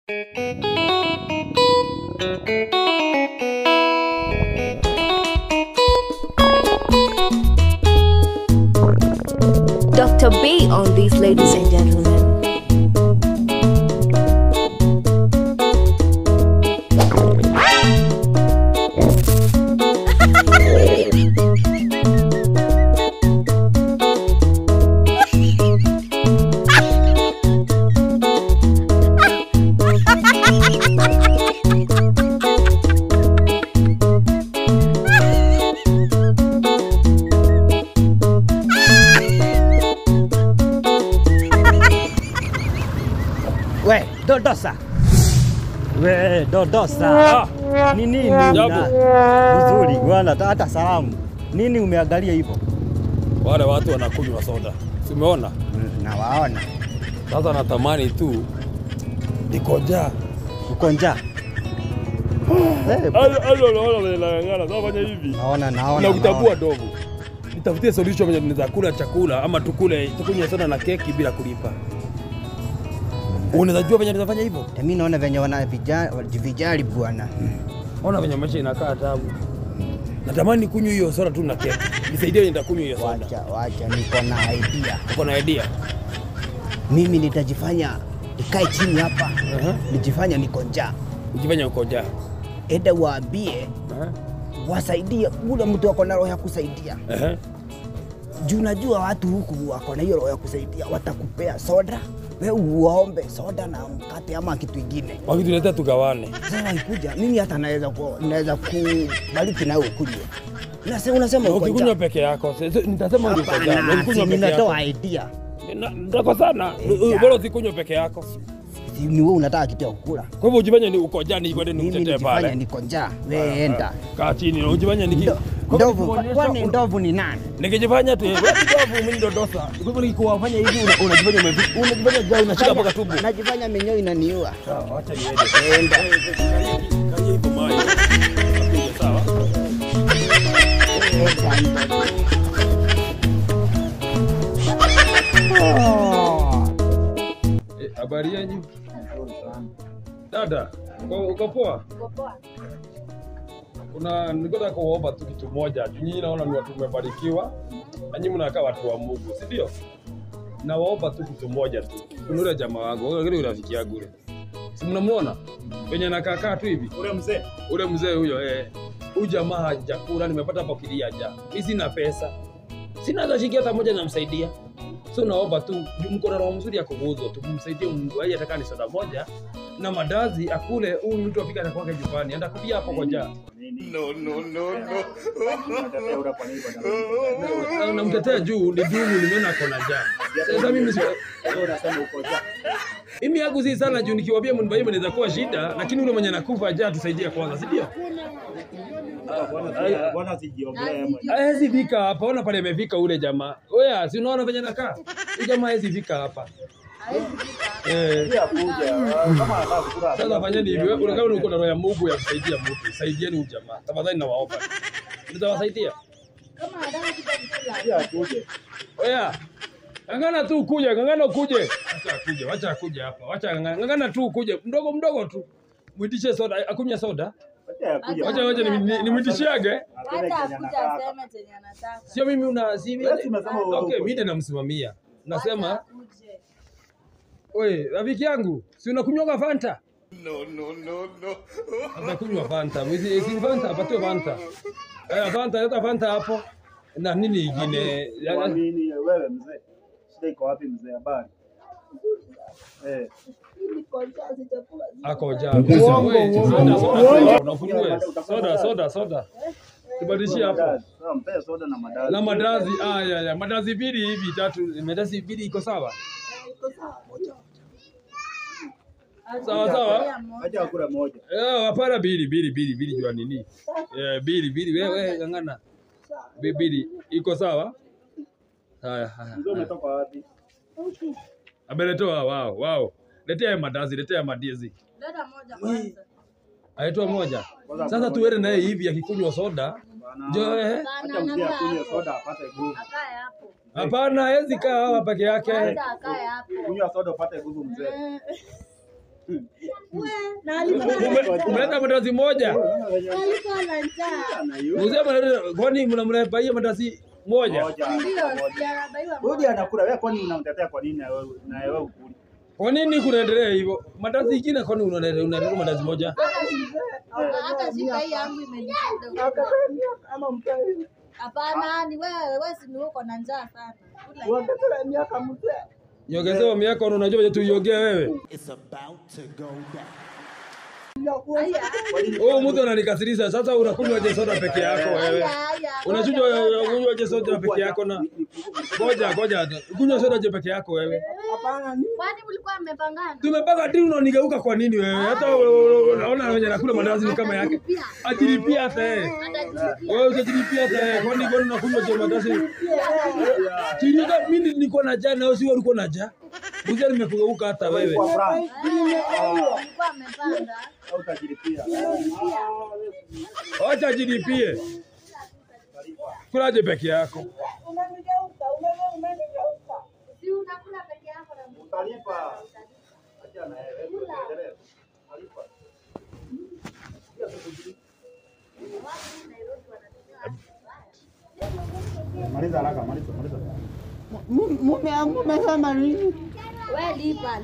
Dr. B on these, ladies and gentlemen. Dodosa. We, Dodosa. Ni nini? Mzuri, bwana, hata salamu. Nini umeangalia hivyo? Wale watu wanakunywa soda. Umeona? Nawaona. Sasa natamani tu niko njaa. Uko njaa? Fanya hivi. Naona. Na kutabua dogo. Nitafutie solution kwenye tunaweza kula chakula ama tukunywe soda na keki bila kulipa. Unaweza jua venye tunafanya hivyo? Mimi naona venye wanavijali bwana. Ona venye maisha inakaa tabu. Natamani kunywa hiyo soda tu na keki. Nisaidie nitakunywa hiyo soda. Wacha niko na idea. Uko na idea? Mimi nitajifanya nikae chini hapa. Nijifanya niko njaa. Ujifanya uko njaa. Enda waambie. Wasaidie ule mtu wako na roho ya kusaidia. Juu najua watu huku wako na hiyo roho ya kusaidia, watakupea soda. Wewe uombe soda na mkate ama kitu kingine. Wakituletea tugawane. Sasa ikikuja mimi hata naweza kubariki nawe ukunywe. Unasema uko ukikunywa peke yako. Nitasema uko njaa. Ukikunywa peke yako. Ninatoa idea. Ndako sana. Bora usikunywe peke yako. Ni wewe unataka kitu ya kukula. Kwa hivyo ujifanye ni uko njaa ni kwende nikutetee pale. Mimi niko njaa. Wewe enda. Kaa chini na ujifanye niki. Ndovu, kwani ndovu ni nani? Nikijifanya tu wewe ndovu mimi Dodosa. Kwa hivyo nikikuwafanya hivi unajifanya umefika. Unajifanya njaa unashika mpaka tumbo. Najifanya minyoo inaniua. Sawa, acha niende. Enda. Kaje hivyo mai. Sawa. Habari yenu? Dada, uko poa? Uko poa. Nilikuwa kuomba tu kitu moja. Nyinyi naona ni watu mmebarikiwa. Na nyinyi mnakaa watu wa Mungu, si ndio? Nawaomba tu kitu moja tu. Kuna yule jamaa wangu, yule rafiki yangu yule. Si mnamuona? Penye anakaa tu hivi. Ule mzee huyo huyu jamaa hajakula, nimepata hapo kilia njaa. Mimi sina pesa. Sina hata shilingi hata moja namsaidia. So naomba tu mko na roho mzuri ya kuguzo, tumsaidie Mungu. Yeye ataka ni soda moja na madazi akule, huyu mtu afika na kwake nyumbani. Enda kupia hapo kwa njaa. No. Namtetea juu ni dumu nimeona kona njaa. Sasa mimi unasema uko njaa. Mimi yangu si sana juu nikiwaambia mnibaie inaweza kuwa shida, lakini yule mwenye anakufa njaa tusaidie kwanza, si ndio? Bwana sijiongelea mwenyewe. Hawezi fika hapa, ona pale amefika ule jamaa. Wewe si unaona venye anakaa? Huyu jamaa hawezi fika hapa. Pia kuja kama anataka kula. Sasa fanyeni hivi, wewe kama uko na roho ya Mungu ya kusaidia mtu, saidieni huyu jamaa. Tafadhali nawaomba. Nitawasaidia. Kama anataka kula. Pia kuja. Wewe ngangana tu kuja, ngangana ukuje. Wacha akuje hapa. Wacha ngangana tu ukuje, mdogo tu. Mwitishe soda, akunywa soda. Wacha nimwitishiage. Hata akuja aseme chenye anataka. Sio mimi unasimi. Okay, mimi ndo namsimamia. Nasema wewe, rafiki yangu, si unakunywa Fanta? No. Atakunywa Fanta. Mwizi si Fanta, apatiwe Fanta. Fanta, leta Fanta hapo. Na nini ingine? Nini wewe mzee? Shida iko wapi mzee habari? Ako njaa. Soda. Kibadilishie hapo. Mpe soda na madazi. Na madazi, ya madazi mbili hivi tatu. Madazi mbili iko sawa? Sawa. Acha kula moja. Hapana bili jua nini? Bili wewe ngangana. Bili iko sawa? Haya. Mzee umetoka wapi? Ameletoa wao. Letea madazi. Dada moja kwanza. Aitwa moja. Sasa tuende naye hivi akikunywa soda. Njoo Acha mzee akunywe soda apate nguvu. Akae hapo. Hapana, hawezi kaa hapa peke yake. Akae hapo. Kunywa soda upate nguvu mzee. Umeleta mandazi moja. Alikuwa na njaa. Mzee, kwani mnamlepaia mandazi moja? Wewe anakula wewe, kwani unamtetea kwa nini na wewe ukuli? Kwa nini kunaendelea hivyo? Mandazi ingine kwani unaleta mandazi moja? Hata shika hii yangu imenishinda. Ama mtai. Hapana, ni wewe si uko na njaa sana. Wakati miaka mzee. Nyogezewa miaka unajua je tuiongea wewe? It's about to go down. Oh, mtu ananikasirisha. Sasa unakunywa je soda peke yako wewe? Unachujwa kunywa je soda peke yako na ngoja. Kunywa soda je peke yako wewe? Hapana ni. Kwani mlikuwa mmepangana? Tumepanga dini unanigeuka kwa nini wewe? Hata unaona wenye nakula mandazi ni kama yake. Ajilipia hata yeye. Wewe ujilipia hata yeye. Kwani unakunywa je mandazi? Mimi niko na njaa na wewe si ulikuwa na njaa. Mzee nimekugeuka hata wewe. Mlikuwa mmepanga. Au utajilipia. Acha jilipie. Kulaje peke yako? Si unakula peke yako na Utalipa. Acha na wewe. Endelea. Utalipa. Maliza haraka, maliza. Mume wangu amesema nini? wewe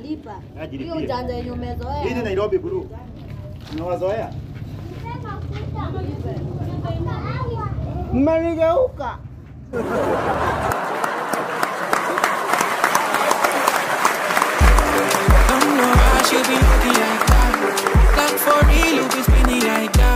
lipa. Ajilipie. Hiyo ujanja yenye umezoea. Hii ni Nairobi bro. Unawazoea? Mmenigeuka. Don't know how she be looking like that. Like for real, you be spinning like that.